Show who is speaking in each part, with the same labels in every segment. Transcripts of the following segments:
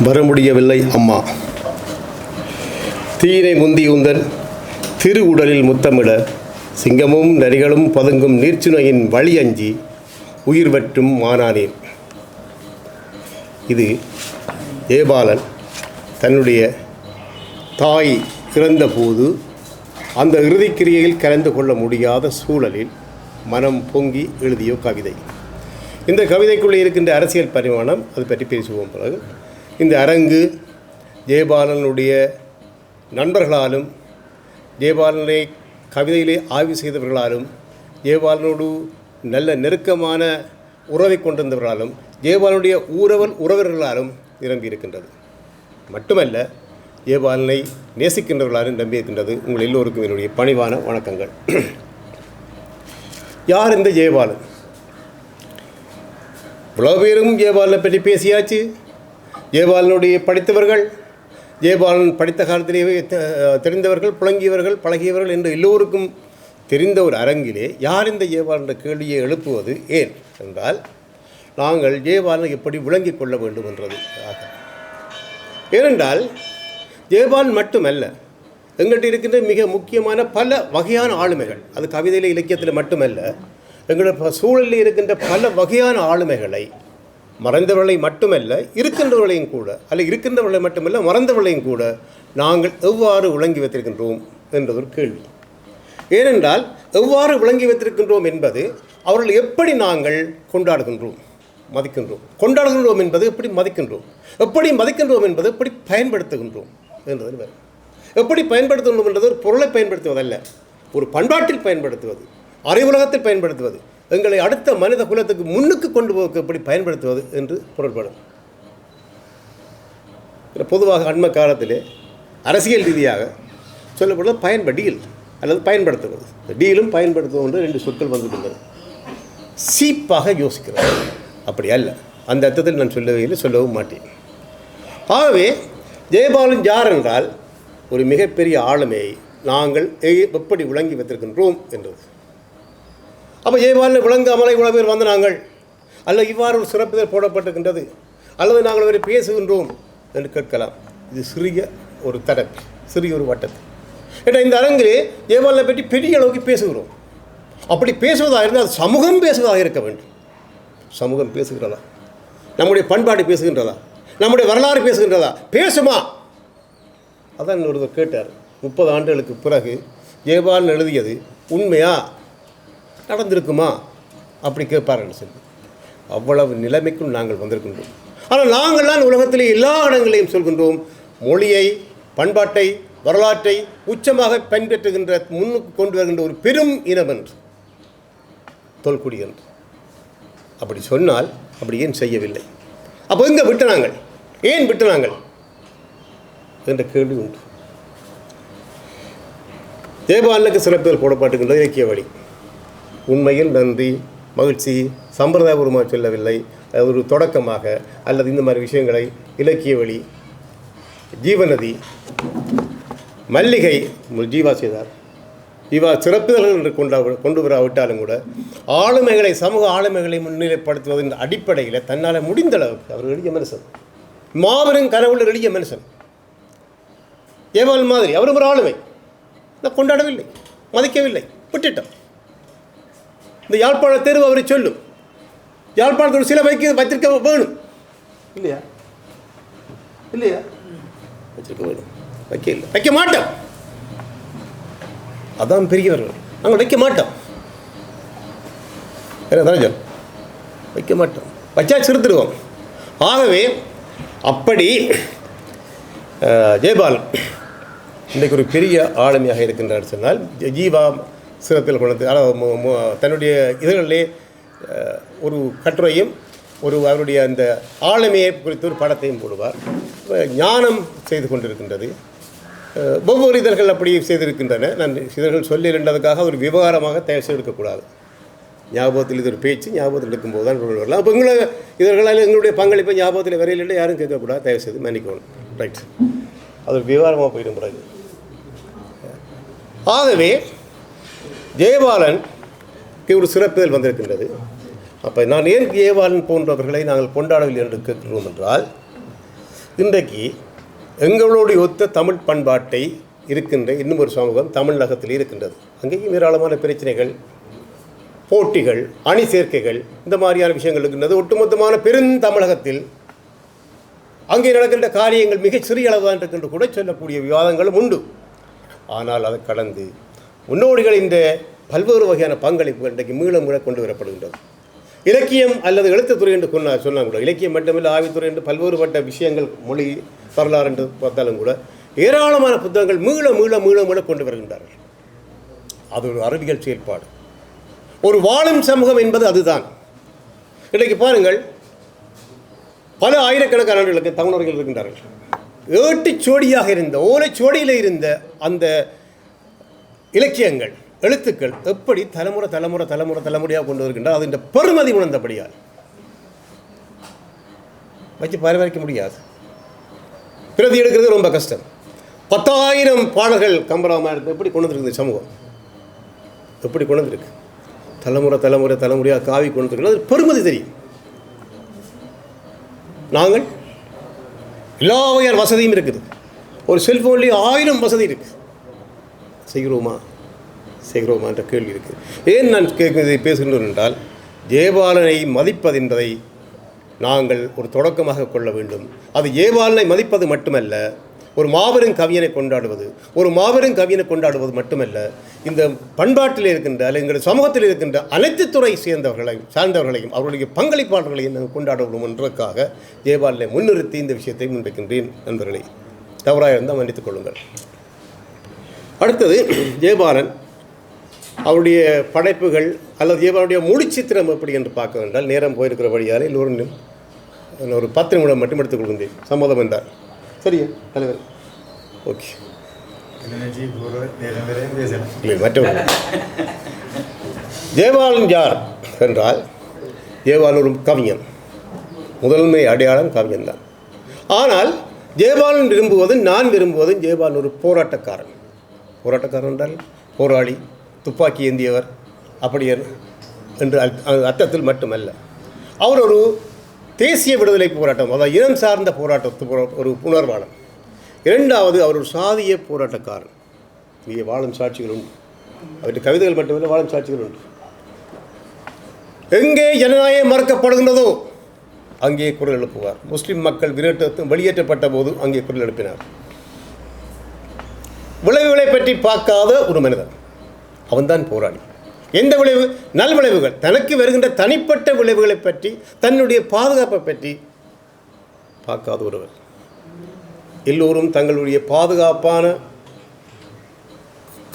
Speaker 1: வர முடியவில்லை அம்மா. தீயினை முந்தி உந்தன் திரு உடலில் முத்தமிட சிங்கமும் நரிகளும் பதுங்கும் நீர்ச்சுனையின் வழி அஞ்சி உயிர் வற்றும் மானானேன். இது ஜெயபாலன் தன்னுடைய தாய் இறந்தபோது அந்த இறுதிக்கிரியையில் கலந்து கொள்ள முடியாத சூழலில் மனம் பொங்கி எழுதிய கவிதை. இந்த கவிதைக்குள்ளே இருக்கின்ற அரசியல் பரிமாணம் அது பற்றி பேசுவோம். பிறகு இந்த அரங்கு ஜெயபாலனுடைய நண்பர்களாலும் ஜெயபாலனை கவிதையிலே ஆய்வு செய்தவர்களாலும் ஜெயபாலனோடு நல்ல நெருக்கமான உறவை கொண்டிருந்தவர்களாலும் ஜெயபாலனுடைய உறவர்களாலும் நிரம்பி இருக்கின்றது. மட்டுமல்ல, ஜெயபாலனை நேசிக்கின்றவர்களாலும் நிரம்பி இருக்கின்றது. உங்கள் எல்லோருக்கும் என்னுடைய பணிவான வணக்கங்கள். யார் இந்த ஜெயபாலன்? இவ்வளோ பேரும் ஜெயபாலனை பற்றி பேசியாச்சு. ஜெயபாலனுடைய படித்தவர்கள், ஜெயபாலன் படித்த காலத்திலேயே தெரிந்தவர்கள், புழங்கியவர்கள், பழகியவர்கள் என்று எல்லோருக்கும் தெரிந்த ஒரு அரங்கிலே யார் இந்த ஜெயபாலன் என்ற கேள்வியை எழுப்புவது ஏன் என்றால், நாங்கள் ஜெயபாலனை எப்படி விளங்கிக் கொள்ள வேண்டும் என்றது. ஏனென்றால் ஜெயபாலன் மட்டுமல்ல, எங்கள்கிட்ட இருக்கின்ற மிக முக்கியமான பல வகையான ஆளுமைகள், அது கவிதையில் இலக்கியத்தில் மட்டுமல்ல, எங்களோட சூழலில் இருக்கின்ற பல வகையான ஆளுமைகளை மறைந்தவர்களை மட்டுமல்ல இருக்கின்றவர்களையும் கூட, அல்ல இருக்கின்றவர்களை மட்டுமல்ல மறைந்தவர்களையும் கூட நாங்கள் எவ்வாறு விளங்கி வைத்திருக்கின்றோம் என்பது ஒரு கேள்வி. ஏனென்றால் எவ்வாறு விளங்கி வைத்திருக்கின்றோம் என்பது அவர்கள் எப்படி நாங்கள் கொண்டாடுகின்றோம், மதிக்கின்றோம். கொண்டாடுகின்றோம் என்பது எப்படி மதிக்கின்றோம், எப்படி மதிக்கின்றோம் என்பது எப்படி பயன்படுத்துகின்றோம் என்பது வேறு. எப்படி பயன்படுத்தணும் என்றது ஒரு பொருளை பயன்படுத்துவதல்ல, ஒரு பண்பாட்டில் பயன்படுத்துவது, அறிவுலகத்தில் பயன்படுத்துவது, எங்களை அடுத்த மனித குலத்துக்கு முன்னுக்கு கொண்டு போக எப்படி பயன்படுத்துவது என்று பொருள்படும். பொதுவாக அண்மை காலத்திலே அரசியல் ரீதியாக சொல்லப்படுவது டீல் அல்லது பயன்படுத்துவது. டீலும் பயன்படுத்துவது என்று ரெண்டு சொற்கள் வந்துவிட்டது. சீப்பாக யோசிக்கிறது அப்படி அல்ல, அந்த அர்த்தத்தில் நான் சொல்லவும் மாட்டேன். ஆகவே ஜெயபாலன் யார் என்றால் ஒரு மிகப்பெரிய ஆளுமையை நாங்கள் எப்படி விளங்கி வைத்திருக்கின்றோம் என்றது. அப்போ ஜெயபாலனை விளங்காமலை இவ்வளோ பேர் வந்து நாங்கள் அல்ல இவ்வாறு ஒரு சிறப்புதல் போடப்பட்டிருக்கின்றது அல்லது நாங்கள் வேறு பேசுகின்றோம் என்று கேட்கலாம். இது சிறிய ஒரு தரப்பு, சிறிய ஒரு வட்டத்து. ஏன்னா இந்த அரங்கிலே ஜெயபாலனை பற்றி பெரிய அளவுக்கு பேசுகிறோம். அப்படி பேசுவதாக இருந்தால் அது சமூகம் பேசுவதாக இருக்க வேண்டும். சமூகம் பேசுகிறதா? நம்முடைய பண்பாடு பேசுகின்றதா? நம்முடைய வரலாறு பேசுகின்றதா? பேசுமா? அதான் ஒருவர் கேட்டார், 30 ஆண்டுகளுக்கு பிறகு ஜெயபாலன் எழுதியது உண்மையா, நடந்திருக்குமா அப்படி கேட்பார்கள் சொல்லி. அவ்வளவு நிலைமைக்கும் நாங்கள் வந்திருக்கின்றோம். ஆனால் நாங்கள் தான் உலகத்திலே எல்லா இடங்களையும் சொல்கின்றோம், மொழியை, பண்பாட்டை, வரலாற்றை உச்சமாக பின்பற்றுகின்ற, முன்னுக்கு கொண்டு வருகின்ற ஒரு பெரும் இனம் என்று, தொல்குடி என்று. அப்படி சொன்னால் அப்படி ஏன் செய்யவில்லை? அப்போ எங்கே விட்டு நாங்கள், ஏன் விட்டு நாங்கள் என்ற கேள்வி உண்டு. ஜெயபாலனுக்கு சிறப்புகள் போடப்பட்டுகின்ற இலக்கிய வழி உண்மையில் நன்றி, மகிழ்ச்சி, சம்பிரதாயபூர்வமாக சொல்லவில்லை, ஒரு தொடக்கமாக அல்லது இந்த மாதிரி விஷயங்களை இலக்கிய வழி, ஜீவநதி, மல்லிகை ஜீவா செய்தார். ஜீவா சிறப்புதல்கள் என்று கொண்டு வராவிட்டாலும் கூட ஆளுமைகளை, சமூக ஆளுமைகளை முன்னிலைப்படுத்துவதன் அடிப்படையில் தன்னால் முடிந்த அளவுக்கு அவர் எளிய மனுஷன், மாபெரும் கனவுள்ள எளிய மனுஷன். ஜெயபாலன் மாதிரி அவரும் ஒரு ஆளுமை. நான் கொண்டாடவில்லை, மதிக்கவில்லை, விட்டுட்டோம். இந்த யாழ்ப்பாண தேர்வு அவரை சொல்லும், யாழ்ப்பாணத்தில் சில வைத்திருக்க வேணும் இல்லையா? இல்லையா? வச்சிருக்க வேணும், வைக்க மாட்டோம். அதான் பெரியவர்கள், நாங்கள் வைக்க மாட்டோம். என்ன வைக்க மாட்டோம், வச்சா சிறுத்துடுவோம். ஆகவே அப்படி ஜெயபாலன் இன்றைக்கு ஒரு பெரிய ஆளுமையாக இருக்கின்றார் சொன்னால், ஜீவா சிறப்பில் கொண்டு தன்னுடைய இதழிலே ஒரு கட்டுரையும் ஒரு அவருடைய அந்த ஆளுமையை குறித்து ஒரு படத்தையும் போடுவார். ஞானம் செய்து கொண்டிருக்கின்றது. ஒவ்வொரு இதழ்கள் அப்படி செய்திருக்கின்றன. நான் இதழ்கள் சொல்லி இரண்டதுக்காக ஒரு விவகாரமாக தயவு செய்து எடுக்கக்கூடாது. ஞாபகத்தில் இது ஒரு பேச்சு, ஞாபகத்தில் எடுக்கும்போது தான் வரலாம். அப்போ எங்களை இதழ்களால் எங்களுடைய பங்களிப்பை ஞாபகத்தில் வரையில் யாரும் கேட்கக்கூடாது, தயவு செய்து மன்னிக்கணும். ரைட், அது ஒரு விவகாரமாக போயிடும் பிறகு. ஆகவே ஜெயபாலனுக்கு ஒரு சிறப்புதல் வந்திருக்கின்றது. அப்போ நான் ஏன் ஜெயபாலன் போன்றவர்களை நாங்கள் கொண்டாடவில்லை என்று கேட்கிறோம் என்றால், இன்றைக்கு எங்களோடு ஒத்த தமிழ் பண்பாட்டை இருக்கின்ற இன்னும் ஒரு சமூகம் தமிழகத்தில் இருக்கின்றது. அங்கேயும் ஏராளமான பிரச்சனைகள், போட்டிகள், அணி சேர்க்கைகள், இந்த மாதிரியான விஷயங்கள் இருக்கின்றது. ஒட்டுமொத்தமான பெருந்தமிழகத்தில் அங்கே நடக்கின்ற காரியங்கள் மிகச் சிறிய அளவு தான் இருக்கின்ற கூட சொல்லக்கூடிய விவாதங்களும் உண்டு. ஆனால் அதை கடந்து முன்னோடிகள் இந்த பல்வேறு வகையான பங்களிப்புகள் இன்றைக்கு மீள கொண்டு வரப்படுகின்றது. இலக்கியம் அல்லது எழுத்துத்துறை என்று சொன்னால் கூட, இலக்கியம் மட்டுமில்லை, ஆய்வுத்துறை என்று பல்வேறுபட்ட விஷயங்கள், மொழி வரலாறு என்று பார்த்தாலும் கூட ஏராளமான புத்தகங்கள் மீள கொண்டு வருகின்றார்கள். அது ஒரு அறிவியல் செயல்பாடு. ஒரு வாழும் சமூகம் என்பது அதுதான். இன்றைக்கு பாருங்கள், பல ஆயிரக்கணக்கான ஆண்டுகளுக்கு தமிழர்கள் இருக்கின்றார்கள். ஏட்டுச்சோடியாக இருந்த, ஓலைச்சோடியில் இருந்த அந்த இலக்கியங்கள், எழுத்துக்கள் எப்படி தலைமுறையாக கொண்டு வருகின்றார். அது இந்த பெருமதி உணர்ந்தபடியால் வச்சு பரிமாறிக்க முடியாது. பிரதி எடுக்கிறது ரொம்ப கஷ்டம். 10,000 பாடல்கள் கம்பராமாயணத்தை எப்படி கொண்டு வந்திருக்கு சமூகம், எப்படி கொண்டு வந்திருக்கு, தலைமுறையாக காவி கொண்டு வந்திருக்கு. அது பெருமதி தெரியும். நாங்கள் எல்லா வகையான வசதியும் இருக்குது. ஒரு செல்ஃபோன்லேயே 1000 வசதி இருக்குது. செய்கிறோமா என்ற கேள்வி இருக்குது. ஏன் நான் பேசுகின்றோம் என்றால், ஜெயபாலனை மதிப்பது என்பதை நாங்கள் ஒரு தொடக்கமாக கொள்ள வேண்டும். அது ஜெயபாலனை மதிப்பது மட்டுமல்ல, ஒரு மாபெரும் கவியனை கொண்டாடுவது மட்டுமல்ல, இந்த பண்பாட்டில் இருக்கின்ற அல்லது எங்களுடைய சமூகத்தில் இருக்கின்ற அனைத்து துறை சார்ந்தவர்களையும் அவருடைய பங்களிப்பாளர்களையும் நாங்கள் கொண்டாடுவோம் என்றதுக்காக ஜெயபாலனை முன்னிறுத்தி இந்த விஷயத்தை முன்வைக்கின்றேன். நண்பர்களை தவறாக இருந்தால் மன்னித்துக் கொள்ளுங்கள். அடுத்தது, ஜெயபாலன் அவருடைய படைப்புகள் அல்லது ஜெயபாலனுடைய முடிச்சித்திரம் எப்படி என்று பார்க்க வேண்டால், நேரம் போயிருக்கிற வழியால் எல்லோரும் ஒரு 10 நிமிடம் மட்டும் எடுத்துக் கொள்கின்றேன். சம்மதம் என்றார். சரியா தலைவர்? ஓகே. மற்றவர்கள் ஜெயபாலன் யார் என்றால், ஜெயபாலன் ஒரு கவிஞன். முதன்மை அடையாளம் கவிஞன் தான். ஆனால் ஜெயபாலன் நான் விரும்புவதும் ஜெயபாலன் ஒரு போராட்டக்காரன் என்றால் போராளி, துப்பாக்கி ஏந்தியவர் அப்படி என்று அர்த்தத்தில் மட்டுமல்ல. அவர் ஒரு தேசிய விடுதலை போராட்டம், அதாவது இனம் சார்ந்த ஒரு உணர்வாளன். இரண்டாவது, அவர் ஒரு சாதிய போராட்டக்காரன். இங்கே வாழும் சாட்சிகள் உண்டு. அவருடைய கவிதைகள் மட்டுமில்லை, வாழும் சாட்சிகள் உண்டு. எங்கே ஜனநாயகம் மறுக்கப்படுகின்றதோ அங்கே குரல் எழுப்புவார். முஸ்லிம் மக்கள் வெளியேற்றப்பட்ட போது அங்கே குரல் எழுப்பினார். விளைவுகளை பற்றி பார்க்காத ஒரு மனிதன், அவன்தான் போராளி. எந்த விளைவு? நல்விளைவுகள், தனக்கு வருகின்ற தனிப்பட்ட விளைவுகளை பற்றி, தன்னுடைய பாதுகாப்பை பற்றி பார்க்காத ஒருவர். எல்லோரும் தங்களுடைய பாதுகாப்பான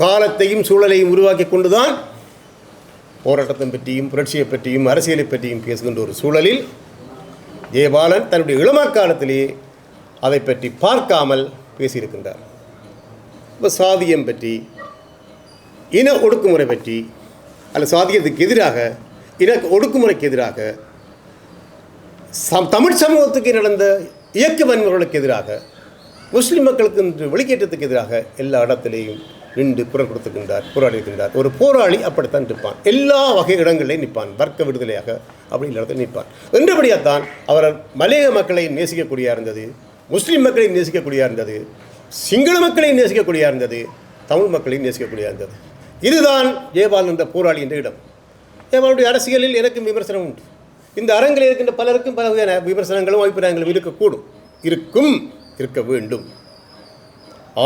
Speaker 1: காலத்தையும் சூழலையும் உருவாக்கி கொண்டுதான் போராட்டத்தை பற்றியும் புரட்சியை பற்றியும் அரசியலை பற்றியும் பேசுகின்ற ஒரு சூழலில் ஜெயபாலன் தன்னுடைய இளமக்காலத்திலேயே அதை பற்றி பார்க்காமல் பேசியிருக்கின்றார். இப்போ சாதியம் பற்றி, இன ஒடுக்குமுறை பற்றி, அல்ல சாதியத்துக்கு எதிராக, இன ஒடுக்குமுறைக்கு எதிராக, தமிழ் சமூகத்துக்கு நடந்த இயக்க வன்முறைகளுக்கு எதிராக, முஸ்லிம் மக்களுக்கு வெளியேற்றத்துக்கு எதிராக எல்லா இடத்திலேயும் நின்று குரல் கொடுத்துக்கின்றார், போராடி இருக்கின்றார். ஒரு போராளி அப்படித்தான் நிற்பான். எல்லா வகை இடங்களிலையும் நிற்பான். வர்க்க விடுதலையாக அப்படி இடத்தில் நிற்பான். என்றபடியால்தான் அவர் மலையக மக்களை நேசிக்கக்கூடிய இருந்தது, முஸ்லீம் மக்களையும் நேசிக்கக்கூடிய இருந்தது, சிங்கள மக்களையும் நேசிக்கக்கூடிய இருந்தது, தமிழ் மக்களையும் நேசிக்கக்கூடிய இருந்தது. இதுதான் ஜெயபாலன் என்ற போராளி என்ற இடம். ஜெயபாலனுடைய அரசியலில் எனக்கும் விமர்சனம் உண்டு. இந்த அரங்கில் இருக்கின்ற பலருக்கும் பல வகையான விமர்சனங்களும் அபிப்பிராயங்களும் இருக்கக்கூடும், இருக்க வேண்டும்.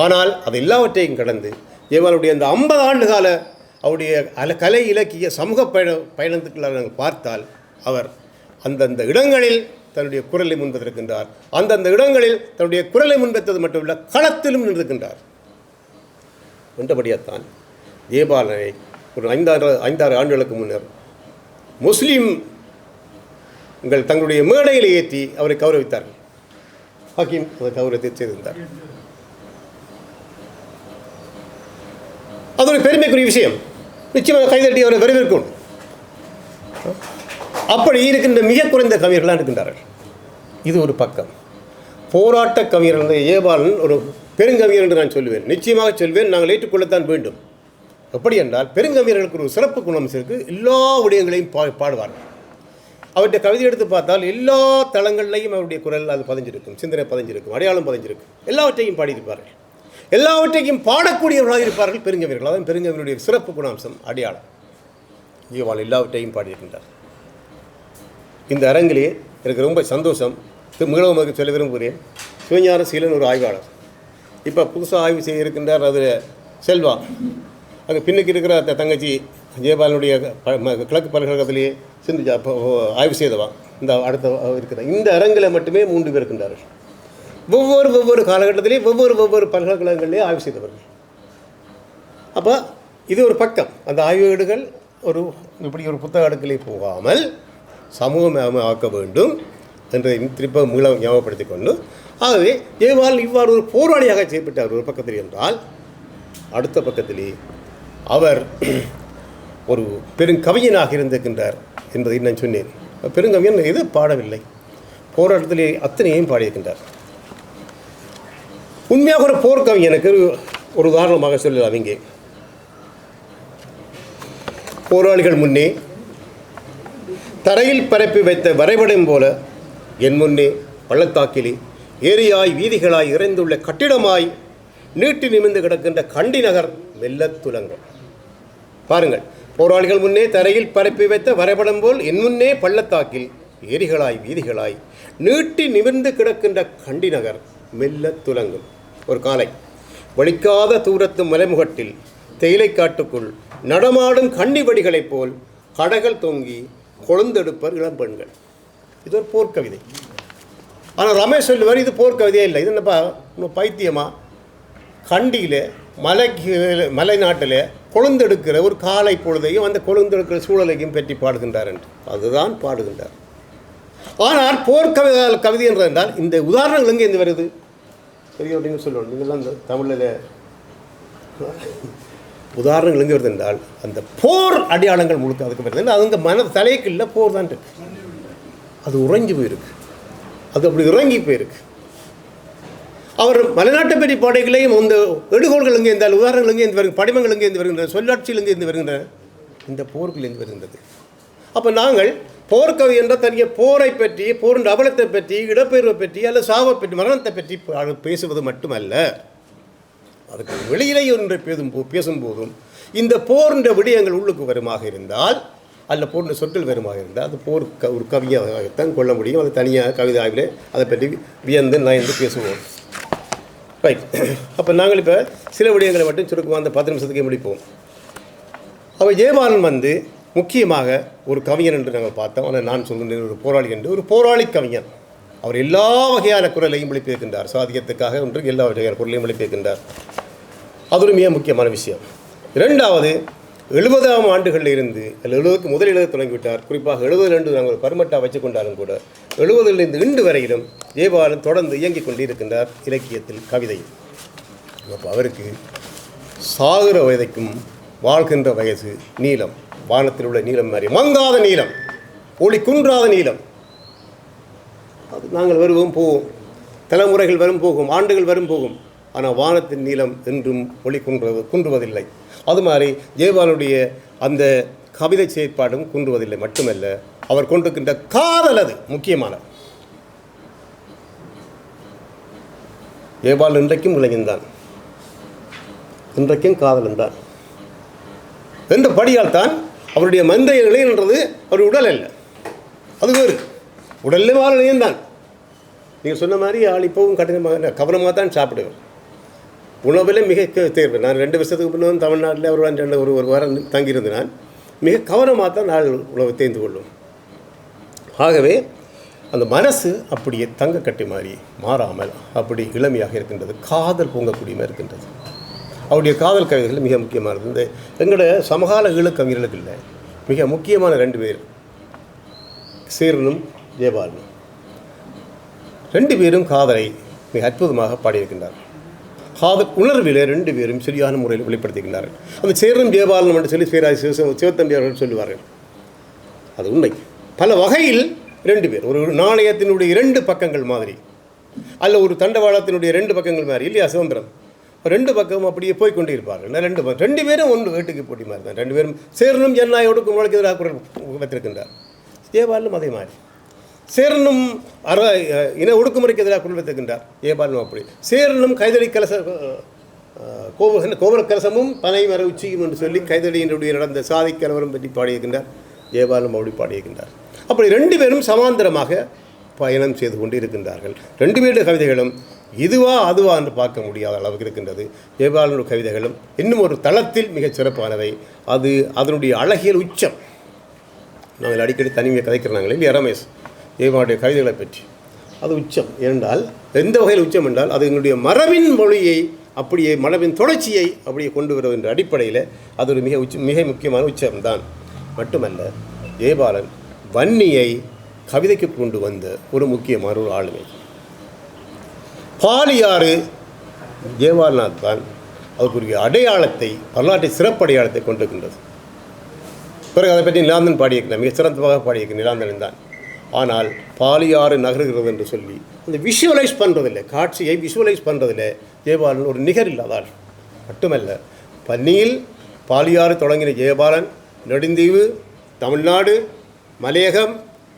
Speaker 1: ஆனால் அது எல்லாவற்றையும் கடந்து ஜெயபாலனுடைய அந்த 50 ஆண்டு கால அவருடைய கலை இலக்கிய சமூக பயணத்துக்களை நாங்கள் பார்த்தால், அவர் அந்தந்த இடங்களில் தன்னுடைய குரலை முன்வைத்திருக்கின்றார். அந்தந்த இடங்களில் தன்னுடைய குரலை முன்வைத்தது மட்டுமல்ல, களத்திலும் நின்றிருக்கின்றார். என்றபடியால்தான் ஜெயபாலனை ஒரு 5-6 ஆண்டுகளுக்கு முன்னர் முஸ்லீம்கள் தங்களுடைய மேடையில் ஏற்றி அவரை கௌரவித்தார்கள். ஹக்கீம் அதை கௌரவத்தை செய்திருந்தார். அது ஒரு பெருமைக்குரிய விஷயம். நிச்சயமாக கைதட்டி அவரை வரவேற்கும். அப்படி இருக்கின்ற மிக குறைந்த கவிஞர்களாக இருக்கின்றார்கள். இது ஒரு பக்கம். போராட்ட கவிஞர்கள் ஜெயபாலன் ஒரு பெருங்கவிஞர் என்று நான் சொல்லுவேன், நிச்சயமாக சொல்வேன். நாங்கள் ஏற்றுக்கொள்ளத்தான் வேண்டும். எப்படி என்றால், பெருங்கவிஞர்களுக்கு ஒரு சிறப்பு குணம் இருக்கு. எல்லா விடயங்களையும் பாடுவார்கள். அவருடைய கவிதை எடுத்து பார்த்தால் எல்லா தளங்கள்லையும் அவருடைய குரல் அது பதிஞ்சிருக்கும், சிந்தனை பதிஞ்சிருக்கும், அடையாளம் பதிஞ்சிருக்கும். எல்லாவற்றையும் பாடியிருப்பார்கள், எல்லாவற்றையும் பாடக்கூடியவர்களாக இருப்பார்கள் பெருங்கவியர்கள். அதான் பெருங்கவியனுடைய சிறப்பு குணாம்சம், அடையாளம். ஜெயபாலன் எல்லாவற்றையும் பாடியிருக்கின்றார். இந்த அரங்கிலே எனக்கு ரொம்ப சந்தோஷம். மிகவும் சொல்ல விரும்புகிறேன். சிவஞான சீலன் ஒரு ஆய்வாளர், இப்போ புதுசாக ஆய்வு செய்ய இருக்கின்றார். அது செல்வா, அங்கே பின்னுக்கு இருக்கிற தங்கச்சி ஜெயபாலனுடைய கிழக்கு பல்கலைக்கழகத்திலேயே சிந்து ஆய்வு செய்தவா இந்த அடுத்த இருக்கிற இந்த அரங்கில் மட்டுமே 3 பேர் இருக்கின்றார்கள். ஒவ்வொரு காலகட்டத்திலேயே ஒவ்வொரு பல்கலைக்கழகங்களிலே ஆய்வு செய்தவர்கள். அப்போ இது ஒரு பக்கம். அந்த ஆய்வுகள் இப்படி ஒரு புத்தக அடுக்கிலே போகாமல் சமூகமயமாக்க வேண்டும் என்று திருப்ப ஞாபகப்படுத்தி கொண்டு, ஆகவே ஜெயபாலன் இவ்வாறு ஒரு போராளியாக செய்யப்பட்டார் ஒரு பக்கத்தில் என்றால், அடுத்த பக்கத்திலே அவர் ஒரு பெருங்கவிஞனாக இருந்திருக்கின்றார் என்பதை நான் சொன்னேன். பெருங்கவிஞன் எது பாடவில்லை, போராட்டத்திலே அத்தனையும் பாடியிருக்கின்றார். உண்மையாக ஒரு போர்க்கவிஞனுக்கு ஒரு உதாரணமாக சொல்லலாம். இங்கே போராளிகள் முன்னே தரையில் பரப்பி வைத்த வரைபடம் போல என் முன்னே பள்ளத்தாக்கிலே ஏரியாய் வீதிகளாய் இறைந்துள்ள கட்டிடமாய் நீட்டி நிமிர்ந்து கிடக்கின்ற கண்டி நகர் மெல்லத் துலங்கும். பாருங்கள், போராளிகள் முன்னே தரையில் பரப்பி வைத்த வரைபடம் போல் என் முன்னே பள்ளத்தாக்கில் ஏரிகளாய் வீதிகளாய் நீட்டி நிமிர்ந்து கிடக்கின்ற கண்டி நகர் மெல்லத் துலங்கும். ஒரு காலை வலிக்காத தூரத்து மலைமுகட்டில் தேயிலை காட்டுக்குள் நடமாடும் கண்ணி வடிகளைப் போல் கடைகள் தொங்கி கொழுந்தெடுப்பர் இளம்பெண்கள். இது ஒரு போர்க்கவிதை. ஆனால் ரமேஷ் சொல்லுவார் இது போர்க்கவிதையே இல்லை, இது என்னப்பா இன்னும் பைத்தியமா, கண்டியில் மலை நாட்டில் கொழுந்தெடுக்கிற ஒரு காலை பொழுதையும் அந்த கொழுந்தெடுக்கிற சூழலையும் பற்றி பாடுகின்றார் என்று அதுதான் பாடுகின்றார். ஆனால் கவிதை என்றால் இந்த உதாரணங்கள் எங்கே இருந்து வருது சரி அப்படின்னு சொல்லணும். நீங்கள்லாம் இந்த தமிழில் உதாரணங்கள் எங்கே வருது என்றால் அந்த போர் அடையாளங்கள் முழுக்க அதுக்கு வருது. அதுங்க மன தலைக்கு இல்லை, போர் தான் இருக்கு. அது உறைஞ்சி போயிருக்கு, அது அப்படி இறங்கி போயிருக்கு. அவர் மலைநாட்டை பற்றி பாடைகளையும் அந்த எடுகோள்கள் எங்கே இருந்தால் உதாரணங்கள் எங்கே இருந்து வருகின்ற, படிமங்கள் எங்கே இருந்து வருகின்றன, சொல்லாட்சியில் எங்கே இருந்து வருகின்றன, இந்த போர்களிலிருந்து வருகின்றது. அப்போ நாங்கள் போர்க்கவி என்ற தனிய போரை பற்றி, போரின் அவலத்தை பற்றி, இடப்பெயர்வை பற்றி அல்லது சாவை பற்றி, மரணத்தை பற்றி பேசுவது மட்டுமல்ல, அதுக்கு வெளியிலே ஒன்றை பேசும்போதும் இந்த போரின்ற விடயங்கள் உள்ளுக்கு வருமாக இருந்தால் அல்ல போரின்ற சொற்கள் வருமாக இருந்தால் அது போர் ஒரு கவியாகத்தான் கொள்ள முடியும். அது தனியாக கவிதை ஆய்வில் அதை பற்றி வியந்து நயந்து பேசுவோம். ரைட். அப்போ நாங்கள் இப்போ சில விடயங்களை மட்டும் சுருக்குவோம், அந்த 10 நிமிஷத்துக்கே முடிப்போம். அப்போ ஜெயபாலன் முக்கியமாக ஒரு கவிஞன் என்று நாங்கள் பார்த்தோம். ஆனால் நான் சொல்கின்ற ஒரு போராளி என்று, ஒரு போராளி கவிஞன். அவர் எல்லா வகையான குரலையும் வெளிப்பேற்கின்றார். சாதியத்துக்காக ஒன்று எல்லா வகையான குரலையும் வெளிப்பேற்கின்றார். அது ஒரு மிக முக்கியமான விஷயம். இரண்டாவது, 70ஆம் ஆண்டுகளில் இருந்து 70க்கு முதல் எழுத தொடங்கிவிட்டார். குறிப்பாக 70 நாங்கள் பருமட்டா வச்சு கொண்டாலும் கூட 70லிருந்து இன்று வரையிலும் ஜெயபாலன் தொடர்ந்து இயங்கிக் கொண்டிருக்கின்றார் இலக்கியத்தில், கவிதையில். அப்போ அவருக்கு சாகிற வயதைக்கும் வாழ்கின்ற வயசு நீளம், வானத்தில் உள்ள நீளம் மாதிரி மங்காத நீளம், ஒளி குன்றாத நீளம். அது நாங்கள் வருவோம் போவோம், தலைமுறைகள் வரும் போகும், ஆண்டுகள் வரும் போகும், ஆனால் வானத்தின் நீளம் என்றும் ஒளி குன்றுவதில்லை. அது மாதிரி ஜெயபாலனுடைய அந்த கவிதை செயற்பாடும் குன்றுவதில்லை. மட்டுமல்ல, அவர் கொண்டிருக்கின்ற காதல் அது முக்கியமானது. ஜெயபாலன் இன்றைக்கும் இளைஞன்தான், இன்றைக்கும் காதலன் தான் என்ற படியால் தான் அவருடைய மந்தைய நிலையன்றது அவர் உடல் அல்ல, அது வேறு. உடல்ல வாழலையும் தான் நீங்கள் சொன்ன மாதிரி ஆள் இப்போவும் கடினமாக கவனமாக தான் சாப்பிடுவேன். உணவில் மிக தேர்வு. நான் 2 வருஷத்துக்கு முன்னே தமிழ்நாட்டில் ஒரு வாரம் தங்கியிருந்து நான் மிக கவனமாக தான் நாள் உணவு தேர்ந்து கொள்ளும். ஆகவே அந்த மனசு அப்படியே தங்க கட்டி மாதிரி மாறாமல் அப்படி இளமையாக இருக்கின்றது, காதல் பொங்கக்கூடியமாக இருக்கின்றது. அவருடைய காதல் கவிதைகள் மிக முக்கியமானது. இந்த எங்களோட சமகால ஈழக்கவிஞர்களுக்கு இல்லை, மிக முக்கியமான 2 பேர், சேரனும் ஜெயபாலனும். 2 பேரும் காதலை மிக அற்புதமாக பாடியிருக்கின்றார். காதல் உணர்வில் 2 பேரும் சரியான முறையில் வெளிப்படுத்துகின்றார்கள். அந்த சேரனும் ஜெயபாலனும் என்று சொல்லி சிவத்தம்பி அவர்கள் சொல்லுவார்கள். அது உண்மை. பல வகையில் 2 பேர் ஒரு நாணயத்தினுடைய 2 பக்கங்கள் மாதிரி, அல்ல ஒரு தண்டவாளத்தினுடைய 2 பக்கங்கள் மாதிரி இல்லையா சிதம்பரம்? 2 பக்கம் அப்படியே போய்கொண்டே இருப்பார்கள். 2 பேரும் ஒன்று வேட்டுக்கு போட்டி மாதிரி தான். 2 பேரும் சேரனும் ஜனநாயகோடு கும்பலுக்கு எதிராக குரல் வைத்திருக்கின்றார். ஜெயபாலனும் அதே மாதிரி. சேரனும் இன ஒடுக்குமுறைக்கு எதிராக குரல் வைத்திருக்கின்றார், ஜெயபாலனும் அப்படி. சேரனும் கைதடி கலச கோபுர கலசமும் பனை மர உச்சியும் என்று சொல்லி கைதடியினுடைய நடந்த சாதி கலவரம் பற்றி பாடியிருக்கின்றார், ஜெயபாலனும் அப்படி பாடியிருக்கின்றார். அப்படி ரெண்டு பேரும் சமாந்தரமாக பயணம் செய்து கொண்டு இருக்கின்றார்கள். ரெண்டு பேருடைய கவிதைகளும் இதுவா அதுவா என்று பார்க்க முடியாத அளவுக்கு இருக்கின்றது. ஜெயபாலனுடைய கவிதைகளும் இன்னும் ஒரு தளத்தில் மிகச் சிறப்பானவை. அது அதனுடைய அழகியல் உச்சம். நாங்கள் அடிக்கடி தனிமையை கதைக்கிறாங்களே இல்லையா ரமேஷ், ஜெயபாலனுடைய கவிதைகளை பற்றி. அது உச்சம் என்றால் எந்த வகையில் உச்சம் என்றால் அது எங்களுடைய மரபின் மொழியை அப்படியே மரபின் தொடர்ச்சியை அப்படியே கொண்டு வருவது என்ற அடிப்படையில் அது ஒரு மிக முக்கியமான உச்சம்தான். மட்டுமல்ல, ஜெயபாலன் வன்னியை கவிதைக்கு கொண்டு வந்த ஒரு முக்கியமான ஒரு ஆளுமை. பாலியாறு ஜெயபாலனாத் தான் அதுக்குரிய அடையாளத்தை, வரலாற்றை சிறப்படையாளத்தை கொண்டிருக்கின்றது. பிறகு அதை பற்றி நிலாந்தன் பாடியிருக்கிறார், மிக சிறந்தமாக பாடியிருக்க நிலாந்தன் தான். ஆனால் பாலியாறு நகருகிறது என்று சொல்லி அந்த விஷுவலைஸ் பண்ணுறதில்லை, காட்சியை விஷுவலைஸ் பண்ணுறதில்லை ஜெயபாலன் ஒரு நிகர் இல்லாதால். மட்டுமல்ல, பன்னியில் பாலியாறு தொடங்கின ஜெயபாலன் நெடுந்தீவு, தமிழ்நாடு, மலையகம்,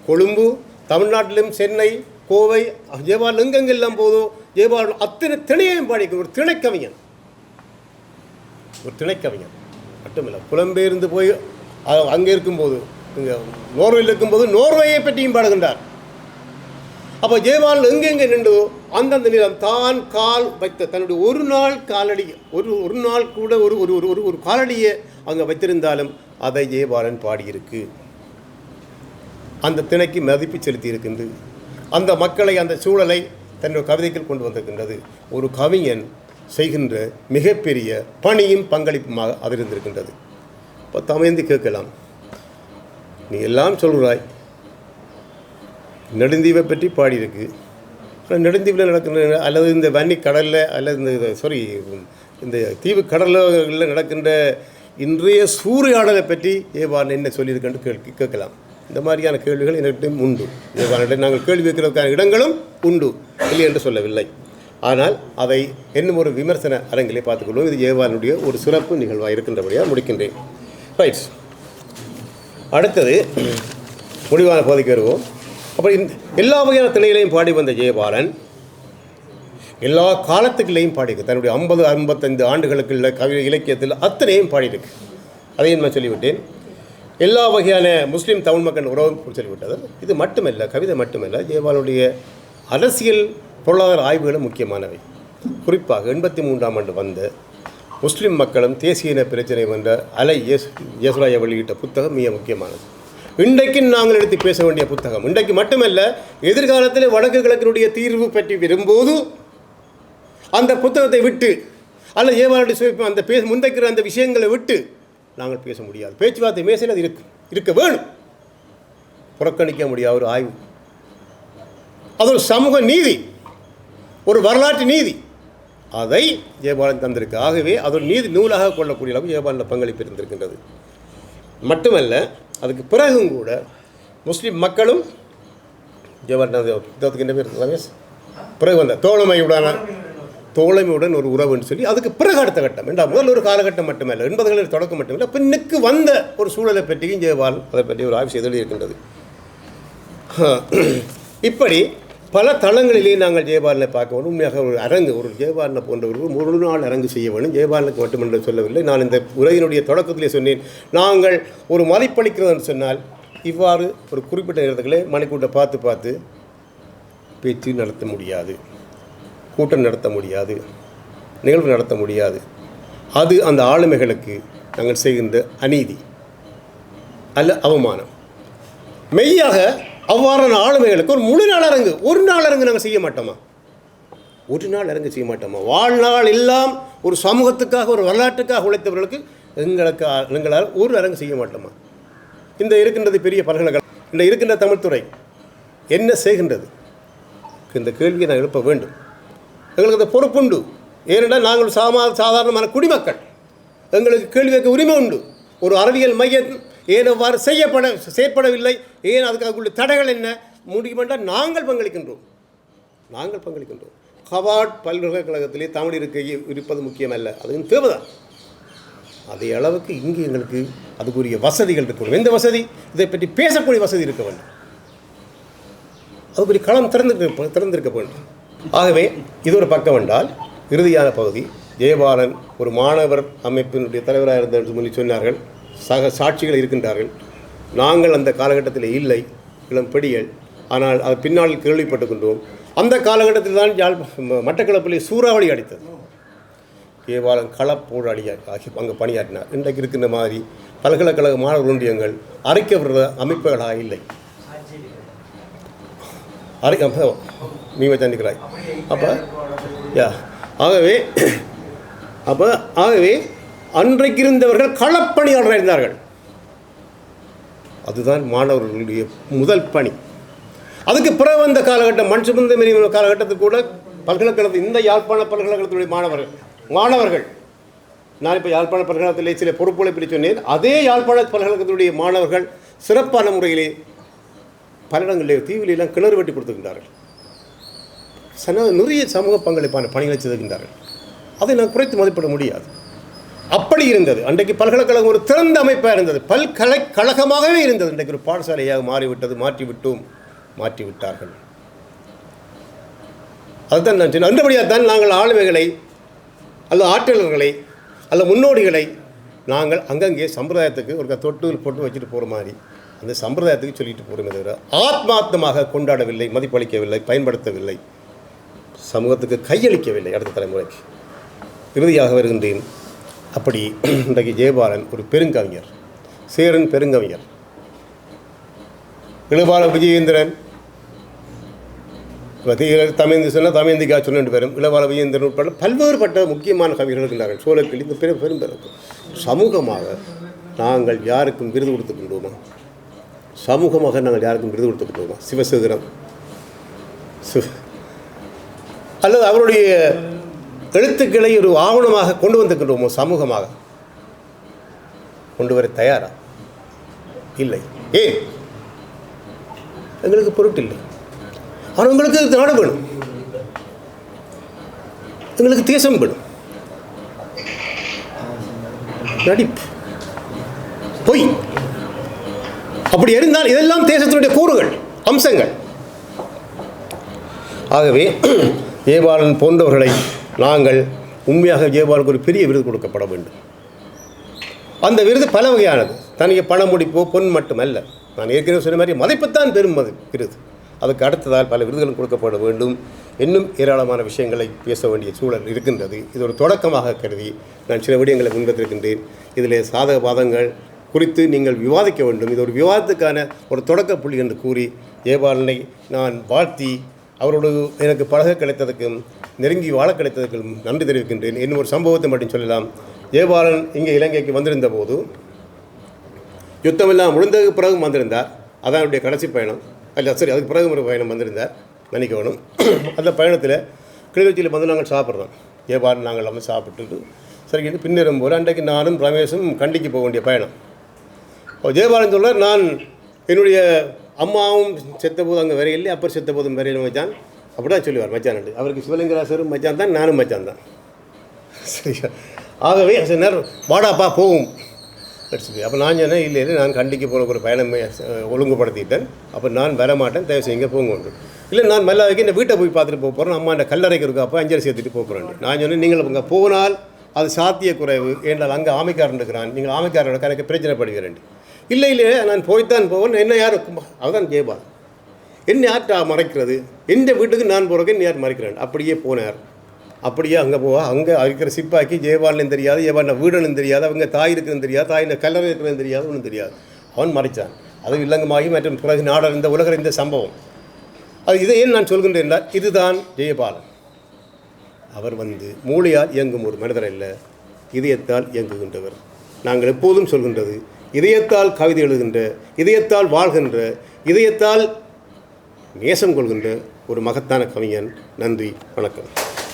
Speaker 1: கொழும்பு, தமிழ்நாட்டிலும் சென்னை, கோவை, ஜெயபாலன் எங்கெங்கெல்லாம் போதோ ஜெயபாலன் அத்தனை திணையையும் பாடிக்க ஒரு திணைக்கவிஞன். மட்டுமில்லை, புலம்பெயர்ந்து போய் அங்கே இருக்கும்போது, இங்கே நோர்வேயில் இருக்கும்போது நோர்வேயை பற்றியும் பாடுகின்றார். அப்போ ஜெயபாலன் எங்கெங்கே நின்று அந்தந்த நிலம் தான் கால் வைத்த தன்னுடைய ஒரு நாள் காலடி, ஒரு நாள் கூட ஒரு ஒரு ஒரு காலடியை அங்கே வைத்திருந்தாலும் அதை ஜெயபாலன் பாடியிருக்கு. அந்த திணைக்கு மதிப்பு செலுத்தி இருக்கின்றது. அந்த மக்களை, அந்த சூழலை தன்னுடைய கவிதைகள் கொண்டு வந்திருக்கின்றது. ஒரு கவிஞன் செய்கின்ற மிகப்பெரிய பணியும் பங்களிப்புமாக அது இருந்திருக்கின்றது. இப்போ தமையந்து கேட்கலாம், நீ எல்லாம் சொல்கிறாய், நெடுந்தீவை பற்றி பாடியிருக்கு, ஆனால் நெடுந்தீவில் நடக்கின்ற அல்லது இந்த வன்னி கடலில் அல்லது இந்த தீவு கடலில் நடக்கின்ற இன்றைய சூறையாடலை பற்றி ஜெயபாலன் என்ன சொல்லியிருக்கேன்னு கேட்கலாம். இந்த மாதிரியான கேள்விகள் என்கிட்டும் உண்டு. ஜெயபாலனிடம் நாங்கள் கேள்வி வைக்கிறதுக்கான இடங்களும் உண்டு, இல்லை என்று சொல்லவில்லை. ஆனால் அதை இன்னும் ஒரு விமர்சன அரங்கிலே பார்த்துக்கொள்வோம். இது ஜெயபாலனுடைய ஒரு சிறப்பு நிகழ்வாக இருக்கின்றபடியாக முடிக்கின்றேன். ரைட்ஸ். அடுத்தது முடிவான பகுதிக்கு வருவோம். அப்படி எல்லா வகையான திணைகளையும் பாடி வந்த ஜெயபாலன் எல்லா காலத்துக்குள்ளேயும் பாடியிருக்கு. தன்னுடைய 50-55 ஆண்டுகளுக்கு உள்ள கவிதை இலக்கியத்தில் அத்தனையும் பாடியிருக்கு. அதையும் நான் சொல்லிவிட்டேன். எல்லா வகையான முஸ்லீம் தமிழ் மக்கள் உறவும் சொல்லிவிட்டது. இது மட்டுமல்ல, கவிதை மட்டுமல்ல, ஜெயபாலனுடைய அரசியல் பொருளாதார ஆய்வுகளும் முக்கியமானவை. குறிப்பாக 83ஆம் ஆண்டு வந்த முஸ்லீம் மக்களும் தேசிய இன பிரச்சனை என்ற அலை யேசுராயா வெளியிட்ட புத்தகம் மிக முக்கியமானது. இன்றைக்கு நாங்கள் எடுத்து பேச வேண்டிய புத்தகம். இன்றைக்கு மட்டுமல்ல, எதிர்காலத்தில் வடக்கு கிழக்கினுடைய தீர்வு பற்றி வரும்போது அந்த புத்தகத்தை விட்டு அல்லது ஜெயபாலனுடைய அந்த முன்வைக்கிற அந்த விஷயங்களை விட்டு நாங்கள் பேச முடியாது. பேச்சுவார்த்தை மேசையில் அது இருக்க வேணும். புறக்கணிக்க முடியாத ஒரு ஆய்வு. அது ஒரு சமூக நீதி, ஒரு வரலாற்று நீதி. அதை ஜெயபாலன் தந்திருக்கு. ஆகவே அது ஒரு நீதி நூலாக கொள்ளக்கூடிய அளவு ஜெயபாலன் பங்களிப்பு இருந்திருக்கின்றது. மட்டுமல்ல, அதுக்கு பிறகும் கூட முஸ்லீம் மக்களும் ஜெயபாலன் பேர் ரமேஷ் பிறகு வந்த தோழமையுடன் ஒரு உறவுன்னு சொல்லி அதுக்கு பிறகு அடுத்த கட்டம் என்றால் முதல் ஒரு காலகட்டம் மட்டுமல்ல, 80களில் தொடக்கம் மட்டுமில்லை, பின்னுக்கு வந்த ஒரு சூழலை பற்றியும் ஜெயபாலன் அதை பற்றி ஒரு ஆய்வு செய்து இருக்கின்றது. இப்படி பல தளங்களிலே நாங்கள் ஜெயபாலனை பார்க்க வேண்டும். உண்மையாக ஒரு அரங்கு, ஒரு ஜெயபாலனை போன்றவர்கள் ஒரு நாள் அரங்கு செய்ய வேண்டும். ஜெயபாலனுக்கு மட்டுமென்று சொல்லவில்லை. நான் இந்த உரையினுடைய தொடக்கத்திலே சொன்னேன், நாங்கள் ஒரு மதிப்பளிக்கிறதுன்னு சொன்னால் இவ்வாறு ஒரு குறிப்பிட்ட நேரத்துக்களே மணிக்கூட்டை பார்த்து பேச்சு நடத்த முடியாது, கூட்டம் நடத்த முடியாது, நிகழ்வு நடத்த முடியாது. அது அந்த ஆளுமைகளுக்கு நாங்கள் செய்கின்ற அநீதி அல்ல அவமானம். மெய்யாக அவ்வாறான ஆளுமைகளுக்கு ஒரு முழு நாள் அரங்கு, ஒரு நாள் அரங்கு நாங்கள் செய்ய மாட்டோமா? ஒரு நாள் அரங்கு செய்ய மாட்டோமா? வாழ்நாள் எல்லாம் ஒரு சமூகத்துக்காக, ஒரு வரலாற்றுக்காக உழைத்தவர்களுக்கு எங்களால் ஒரு அரங்கு செய்ய மாட்டோமா? இந்த இருக்கின்றது பெரிய பல்கலைக்கழகம், இந்த இருக்கின்ற தமிழ்துறை என்ன செய்கின்றது? இந்த கேள்வியை நான் எழுப்ப வேண்டும். எங்களுக்கு அந்த பொறுப்புண்டு. ஏனென்றால் நாங்கள் சாதாரணமான குடிமக்கள், எங்களுக்கு கேள்வி கேட்க உரிமை உண்டு. ஒரு அறிவியல் மையம் ஏன் அவ்வாறு செயற்படவில்லை, ஏன் அதுக்காக தடைகள் என்ன முடியுமென்றால் நாங்கள் பங்களிக்கின்றோம். ஹவார்ட் பல்கலைக்கழகத்திலே தமிழ் இருப்பது முக்கியமல்ல, அதுவும் தேவைதான். அதே அளவுக்கு இங்கே எங்களுக்கு அதுக்குரிய வசதிகள் இருக்க வேண்டும். எந்த வசதி? இதை பற்றி பேசக்கூடிய வசதி இருக்க வேண்டும். அதுக்குரிய களம் திறந்திருக்க வேண்டும். ஆகவே இது ஒரு பக்கம் என்றால், இறுதியான பகுதி ஜெயபாலன் ஒரு மாணவர் அமைப்பினுடைய தலைவராக இருந்த என்று சொல்லி சொன்னார்கள். சாட்சிகள் இருக்கின்றார்கள். நாங்கள் அந்த காலகட்டத்தில் இல்லை, இளம்பெடிகள். ஆனால் அது பின்னால் கேள்விப்பட்டுக்கொண்டோம். அந்த காலகட்டத்தில் தான் மட்டக்களப்பிலே சூறாவளி அடித்தது. ஜெயபாலன் களப்போடு ஆகி அங்கே பணியாற்றினார். இன்றைக்கு இருக்கின்ற மாதிரி பல்கலைக்கழக மாணவர் ஒன்றியங்கள் அரைக்கப்படுற அமைப்புகளாக இல்லை. நீ வச்சிருக்கிறாய். ஆகவே அன்றைக்கு இருந்தவர்கள் களப்பணியாளராக இருந்தார்கள். அதுதான் மாணவர்களுடைய முதல் பணி. அதுக்கு பிறகு வந்த காலகட்டம் மண் சுமந்த காலகட்டத்தில் கூட பல்கலைக்கழகத்தில் இந்த யாழ்ப்பாண பல்கலைக்கழகத்துடைய மாணவர்கள் நான் இப்போ யாழ்ப்பாண பல்கலைக்கழகத்திலே சில பொறுப்புகளை பற்றி சொன்னேன். அதே யாழ்ப்பாண பல்கலைக்கழகத்துடைய மாணவர்கள் சிறப்பான முறையிலே பல இடங்களிலே தீவிலெல்லாம் கிணறு வெட்டி கொடுத்துக்கின்றார்கள். நிறைய சமூக பங்களிப்பான பணிகளை செய்திருக்கின்றார்கள். அதை நான் குறைத்து மதிப்பிட முடியாது. அப்படி இருந்தது. அன்றைக்கு பல்கலைக்கழகம் ஒரு திறந்த அமைப்பாக இருந்தது, பல்கலைக்கழகமாகவே இருந்தது. இன்றைக்கு ஒரு பாடசாலையாக மாறிவிட்டது. மாற்றிவிட்டார்கள். அதுதான் நான் சொன்னேன். அந்தபடியாக தான் நாங்கள் ஆளுமைகளை அல்லது ஆற்றல்களை அல்ல முன்னோடிகளை நாங்கள் அங்கங்கே சம்பிரதாயத்துக்கு ஒரு தொட்டு போட்டு வச்சுட்டு போகிற மாதிரி அந்த சம்பிரதாயத்துக்கு சொல்லிட்டு போகிறோமே தவிர ஆத்மார்த்தமாக கொண்டாடவில்லை, மதிப்பளிக்கவில்லை, பயன்படுத்தவில்லை, சமூகத்துக்கு கையளிக்கவில்லை அடுத்த தலைமுறைக்கு. இறுதியாக வருகின்றேன். அப்படி இன்றைக்கு ஜெயபாலன் ஒரு பெருங்கவிஞர், சேரன் பெருங்கவிஞர், இளபால விஜயேந்திரன், தமிழ்ந்து சொன்னால் தமிழ்ந்திகா சொன்ன பேரும், இளபால விஜயேந்திரன் உட்பட பல்வேறுபட்ட முக்கியமான கவிகள் இருக்கிறார்கள். சோழக்கிளி இந்த பெரும் சமூகமாக நாங்கள் யாருக்கும் விருது கொடுத்துக்கின்றோமா? சமூகமாக நாங்கள் யாருக்கும் விருது கொடுத்துக்கின்றோமா? சிவசேகரம் அல்லது அவருடைய எழுத்துக்களை ஒரு ஆவணமாக கொண்டு வந்துக்கின்றோமோ? சமூகமாக கொண்டு வர தயாரா? இல்லை. ஏன்? எங்களுக்கு பொருட்டில்லை. ஆனால் உங்களுக்கு நாடு வேணும், எங்களுக்கு தேசம் வேணும். நடிப்பு, பொய் அப்படி இருந்தால் இதெல்லாம் தேசத்தினுடைய கூறுகள், அம்சங்கள். ஆகவே ஜெயபாலன் போன்றவர்களை நாங்கள் உண்மையாக ஜெயபாலனுக்கு ஒரு பெரிய விருது கொடுக்கப்பட வேண்டும். அந்த விருது பல வகையானது. தனியாக பணம் முடிப்போ பொன் மட்டுமல்ல. நான் ஏற்கனவே சொன்ன மாதிரி மதிப்புத்தான் பெரும் விருது. அதுக்கு அடுத்ததால் பல விருதுகளும் கொடுக்கப்பட வேண்டும். இன்னும் ஏராளமான விஷயங்களை பேச வேண்டிய சூழல் இருக்கின்றது. இது ஒரு தொடக்கமாக கருதி நான் சில விடயங்களை முன்வைத்திருக்கின்றேன். இதில் சாதக பாதங்கள் குறித்து நீங்கள் விவாதிக்க வேண்டும். இது ஒரு விவாதத்துக்கான ஒரு தொடக்க புள்ளி என்று கூறி ஜெயபாலனை நான் வாழ்த்தி அவரோடு எனக்கு பழக கிடைத்ததுக்கும் நெருங்கி வாழ கிடைத்ததுக்கும் நன்றி தெரிவிக்கின்றேன். இன்னும் ஒரு சம்பவத்தை மட்டும் சொல்லலாம். ஜெயபாலன் இங்கே இலங்கைக்கு வந்திருந்த போது யுத்தமெல்லாம் முடிந்ததுக்கு பிறகு வந்திருந்தார். அதான் அவருடைய கடைசி பயணம். அதுக்கு பிறகு ஒரு பயணம் வந்திருந்தார், மன்னிக்கணும். அந்த பயணத்தில் கிளிநொச்சியில் வந்து நாங்கள் சாப்பிட்றோம். ஜெயபாலன் நாங்கள் எல்லாம் சாப்பிட்டுட்டு சரி பின்னரும் போது அன்றைக்கு நானும் ரமேஷும் கண்டிக்கு போக வேண்டிய பயணம். ஜெயபாலன் சொல்கிறார், நான் என்னுடைய அம்மாவும் செத்தபோது அங்கே வரையில்லை, அப்பர் செத்த போதும் வரையிலும் மச்சான், அப்படி தான் சொல்லுவார் மச்சான். அவருக்கு சிவலிங்கராசரும் மச்சான் தான், நானும் மச்சான் தான். சரியா? ஆகவே சில நேரம் வாடாப்பா போகும் சொல்லி அப்போ நான் சொன்னேன், இல்லை நான் கண்டிக்கு போகிற ஒரு பயணம் ஒழுங்குபடுத்திட்டேன், அப்போ நான் வரமாட்டேன், தயவு செய்யுங்க போங்க உண்டு. இல்லை நான் மல்லாவைக்கு இந்த வீட்டை போய் பார்த்துட்டு போக போகிறேன், அம்மா இந்த கல்லறைக்கு இருக்கா அப்போ அஞ்சரை சேர்த்துட்டு போகிறேன். நான் சொன்னேன், நீங்கள் அங்கே போனால் அது சாத்திய குறைவு, ஏன்றால் அங்கே ஆமைக்காரன் இருக்கிறான், நீங்கள் ஆமைக்காரனோட கணக்கு பிரச்சனைப்படுகிறேன். இல்லை நான் போய்த்தான் போவேன், என்ன யார் அதுதான் ஜெயபாலன், என்ன யார்ட்டா மறைக்கிறது, எந்த வீட்டுக்கு நான் போகிறக்கு என்ன யார் மறைக்கிறேன். அப்படியே போனார். அப்படியே அங்கே அங்கே இருக்கிற சிப்பாக்கி ஜெயபாலனும் தெரியாது, ஜெயபாலன் வீடனும் தெரியாது, அவங்க தாய் இருக்குன்னு தெரியாது, தாயின் கல்லறை இருக்கிறதுன்னு தெரியாது, ஒன்றும் தெரியாது. அவன் மறைத்தான். அது இலங்கமாகி மற்றும் பிறகு நாடறிந்த உலகறிந்த சம்பவம். அது இதை ஏன் நான் சொல்கின்றேன் என்றால், இதுதான் ஜெயபாலன். அவர் மூளையால் இயங்கும் ஒரு மனிதர் அல்ல, இதயத்தால் இயங்குகின்றவர். நாங்கள் எப்போதும் சொல்கின்றது, இதயத்தால் கவிதை எழுதுகின்ற, இதயத்தால் வாழ்கின்ற, இதயத்தால் நேசம் கொள்கின்ற ஒரு மகத்தான கவிஞன். நன்றி, வணக்கம்.